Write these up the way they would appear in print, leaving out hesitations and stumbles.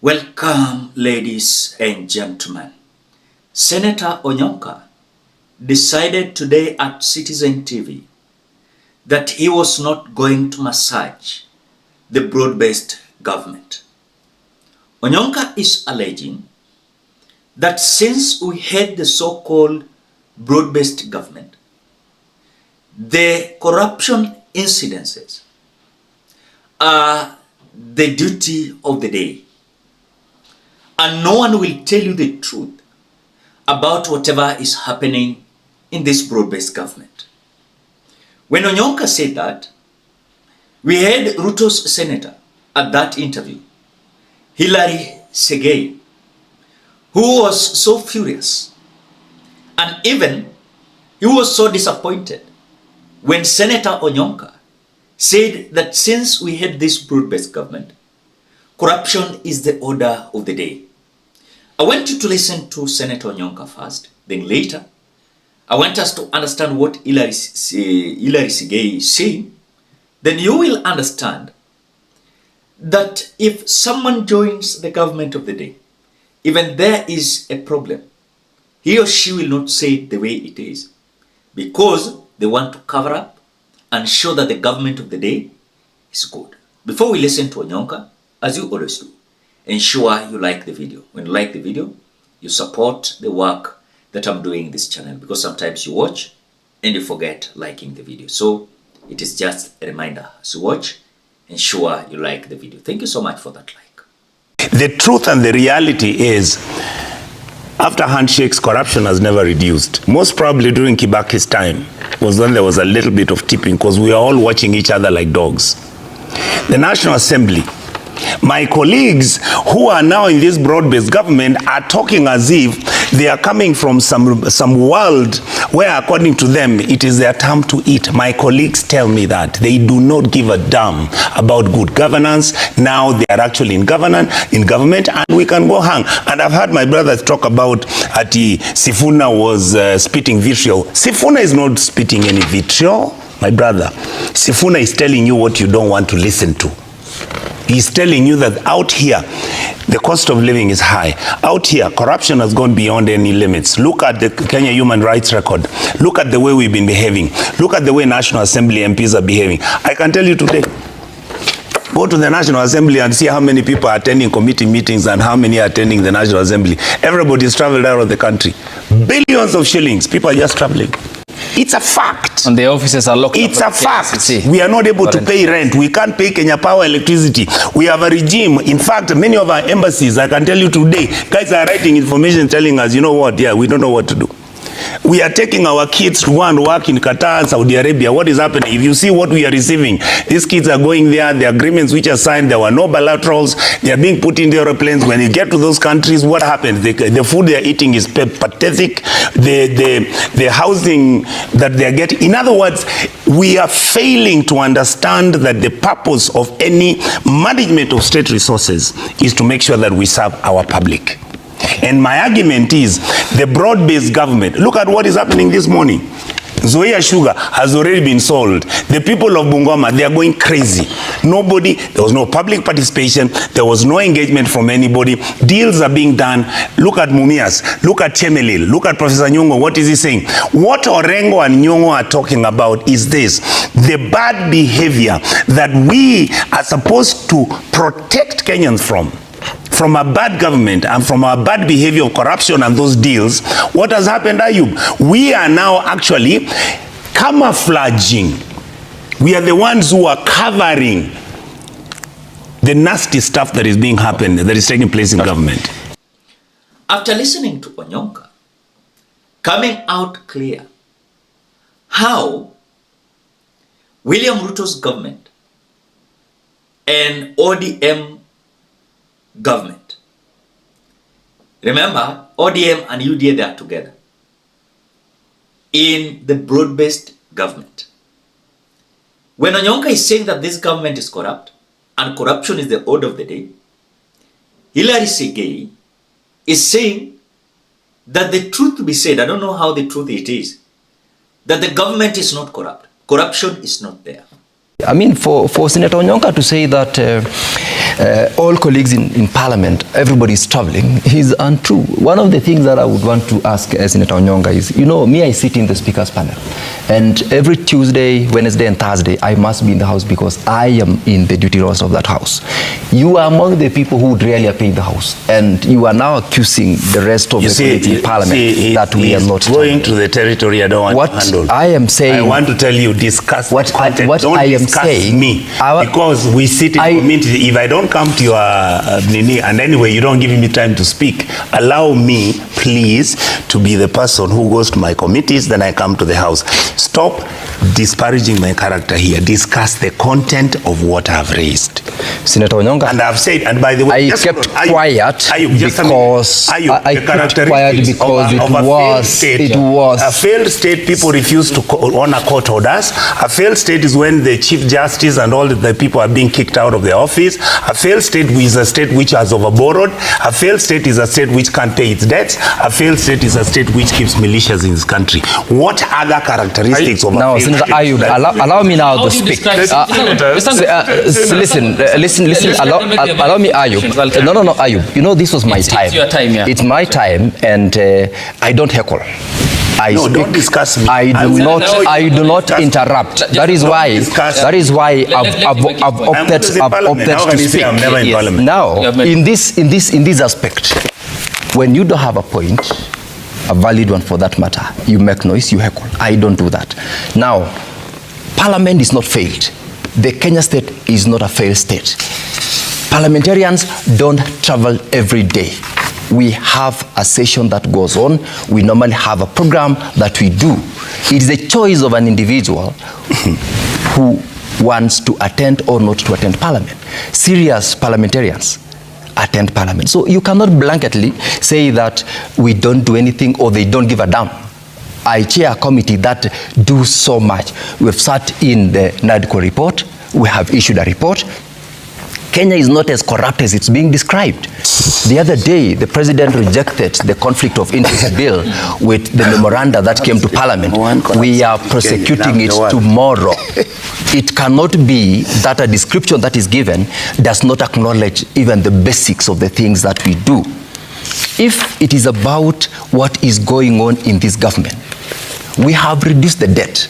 Welcome, ladies and gentlemen. Senator ONYONKA decided today at Citizen TV that he was not going to massage the broad-based government. ONYONKA is alleging that since we had the so-called broad-based government, the corruption incidences are the duty of the day. And no one will tell you the truth about whatever is happening in this broad-based government. When ONYONKA said that, we had Ruto's senator at that interview, Hilary Segei, who was so furious. And even he was so disappointed when Senator ONYONKA said that since we had this broad-based government, corruption is the order of the day. I want you to listen to Senator ONYONKA first, then later, I want us to understand what Hilary Segei is saying. Then you will understand that if someone joins the government of the day, even there is a problem, he or she will not say it the way it is, because they want to cover up and show that the government of the day is good. Before we listen to ONYONKA, as you always do, ensure you like the video. When you like the video, you support the work that I'm doing in this channel, because sometimes you watch and you forget liking the video. So it is just a reminder, as you watch, ensure you like the video. Thank you so much for that like. The truth and the reality is, after handshakes, corruption has never reduced. Most probably during Kibaki's time was when there was a little bit of tipping, because we are all watching each other like dogs. The National Assembly, my colleagues who are now in this broad-based government are talking as if they are coming from some world where, according to them, it is their time to eat. My colleagues tell me that they do not give a damn about good governance. Now they are actually in government, and we can go hang. And I've heard my brothers talk about Sifuna was spitting vitriol. Sifuna is not spitting any vitriol, my brother. Sifuna is telling you what you don't want to listen to. He's telling you that out here, the cost of living is high. Out here, corruption has gone beyond any limits. Look at the Kenya human rights record. Look at the way we've been behaving. Look at the way National Assembly MPs are behaving. I can tell you today, go to the National Assembly and see how many people are attending committee meetings and how many are attending the National Assembly. Everybody's traveled out of the country. Billions of shillings, people are just traveling. It's a fact. And the offices are locked up. It's a fact. We are not able to pay rent. We can't pay Kenya Power electricity. We have a regime. In fact, many of our embassies, I can tell you today, guys are writing information telling us, you know what, yeah, we don't know what to do. We are taking our kids to go and work in Qatar and Saudi Arabia. What is happening? If you see what we are receiving, these kids are going there, the agreements which are signed, there were no bilaterals, they are being put in the aeroplanes. When you get to those countries, what happens? The food they are eating is pathetic. The housing that they are getting. In other words, we are failing to understand that the purpose of any management of state resources is to make sure that we serve our public. And my argument is the broad-based government. Look at what is happening this morning. Zoya Sugar has already been sold. The people of Bungoma, they are going crazy. Nobody, there was no public participation. There was no engagement from anybody. Deals are being done. Look at Mumias. Look at Chemelil. Look at Professor Nyong'o. What is he saying? What Orengo and Nyong'o are talking about is this: the bad behavior that we are supposed to protect Kenyans from a bad government and from our bad behavior of corruption and those deals. What has happened, Ayub? We are now actually camouflaging. We are the ones who are covering the nasty stuff that is that is taking place in government. After listening to ONYONKA, coming out clear how William Ruto's government and ODM government. Remember, ODM and UDA, they are together in the broad-based government. When ONYONKA is saying that this government is corrupt and corruption is the order of the day, Hilary Segei is saying that the truth be said, I don't know how the truth it is, that the government is not corrupt. Corruption is not there. I mean, for Senator Onyonka to say that all colleagues in Parliament, everybody is traveling, is untrue. One of the things that I would want to ask Senator Onyonka is, you know, me, I sit in the Speaker's panel, and every Tuesday, Wednesday, and Thursday, I must be in the House because I am in the duty roster of that House. You are among the people who would rarely appear in the House, and you are now accusing the rest of the colleagues in Parliament that we are not going to the territory I don't want to handle. I am saying, I want to tell you, discuss what I am saying, me, because we sit in community. If I don't come to your Nini, and anyway you don't give me time to speak, allow me please to be the person who goes to my committees, then I come to the House. Stop disparaging my character here. Discuss the content of what I've raised. Senator Onyonka, and I've said, and by the way, I kept quiet because it was a failed state. People refuse to honor court orders. A failed state is when the Chief Justice and all the people are being kicked out of their office. A failed state is a state which has overborrowed. A failed state is a state which can't pay its debts. A failed state is a state which keeps militias in this country. What other characteristics of a failed Senator state? Ayub, allow me now to speak. Listen, allow me, Ayub. No, Ayub. You know, this was my time. It's your time, yeah. It's my time, and I don't heckle. Don't discuss me. I do not interrupt. That is why I've opted to speak. I'm never in Parliament. Now, in this aspect, when you don't have a point, a valid one for that matter, you make noise, you heckle. I don't do that. Now, Parliament is not failed. The Kenya state is not a failed state. Parliamentarians don't travel every day. We have a session that goes on. We normally have a program that we do. It is a choice of an individual who wants to attend or not to attend Parliament. Serious parliamentarians attend Parliament. So you cannot blanketly say that we don't do anything or they don't give a damn. I chair a committee that do so much. We've sat in the NADCO report. We have issued a report. Kenya is not as corrupt as it's being described. The other day, the president rejected the conflict of interest bill with the memoranda that came to Parliament. We are prosecuting it tomorrow. It cannot be that a description that is given does not acknowledge even the basics of the things that we do. If it is about what is going on in this government, we have reduced the debt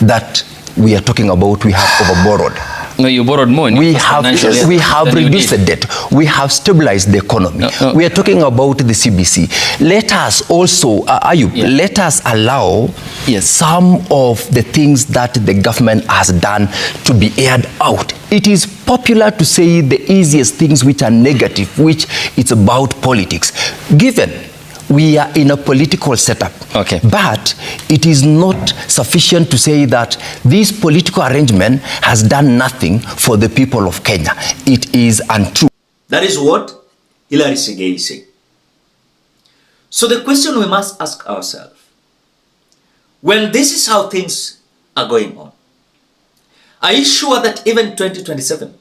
that we are talking about. We have overborrowed. No, you borrowed more. We have reduced the debt. We have stabilized the economy. We are talking about the CBC. Let us also, Ayub, let us allow some of the things that the government has done to be aired out. It is popular to say the easiest things which are negative, which it's about politics. Given we are in a political setup. Okay. But it is not sufficient to say that this political arrangement has done nothing for the people of Kenya. It is untrue. That is what Hilary Segei is saying. So the question we must ask ourselves, when this is how things are going on, are you sure that even 2027,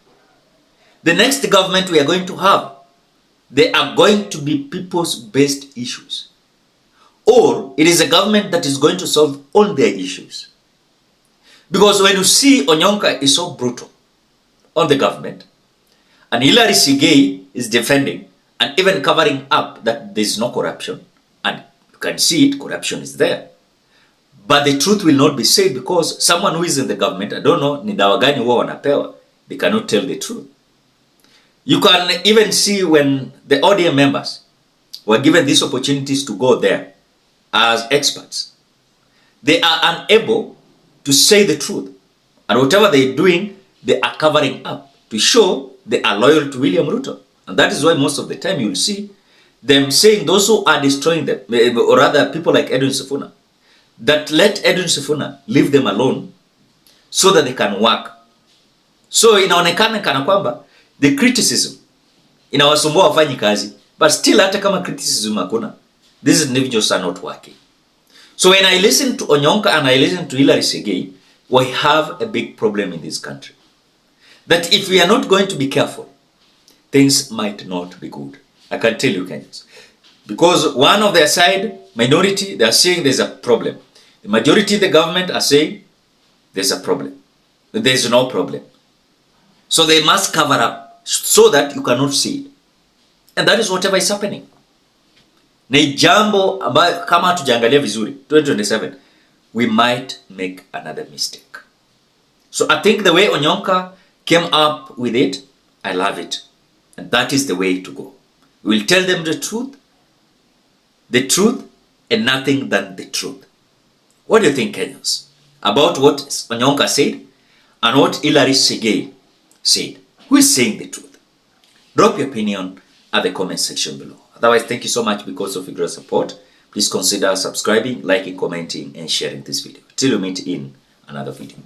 the next government we are going to have, they are going to be people's based issues? Or it is a government that is going to solve all their issues? Because when you see Onyonka is so brutal on the government, and Hilary Segei is defending and even covering up that there is no corruption, and you can see it, corruption is there. But the truth will not be said because someone who is in the government, I don't know, ni dawa gani huwa wanapewa, they cannot tell the truth. You can even see when the ODM members were given these opportunities to go there as experts, they are unable to say the truth. And whatever they're doing, they are covering up to show they are loyal to William Ruto. And that is why most of the time you'll see them saying those who are destroying them, or rather people like Edwin Sifuna, that let Edwin Sifuna leave them alone so that they can work. So inaonekana kana kwamba the criticism inawasumbua wafanyi kazi, but still hata kama criticism hakuna, these individuals are not working. So when I listen to Onyonka and I listen to Hilary Segei, we have a big problem in this country. That if we are not going to be careful, things might not be good. I can tell you, Kenyans. Because one of their side, minority, they are saying there's a problem. The majority of the government are saying there's a problem. there's no problem. So they must cover up so that you cannot see it. And that is whatever is happening. Ni jambo ambayo kama hatujaangalia vizuri 2027 we might make another mistake. So I think the way Onyonka came up with it, I love it. And that is the way to go. We will tell them the truth and nothing than the truth. What do you think, Kenyans, about what Onyonka said and what Hilary Segei said? Who is saying the truth? Drop your opinion at the comment section below. Otherwise, thank you so much because of your great support. Please consider subscribing, liking, commenting, and sharing this video. Till we meet in another video.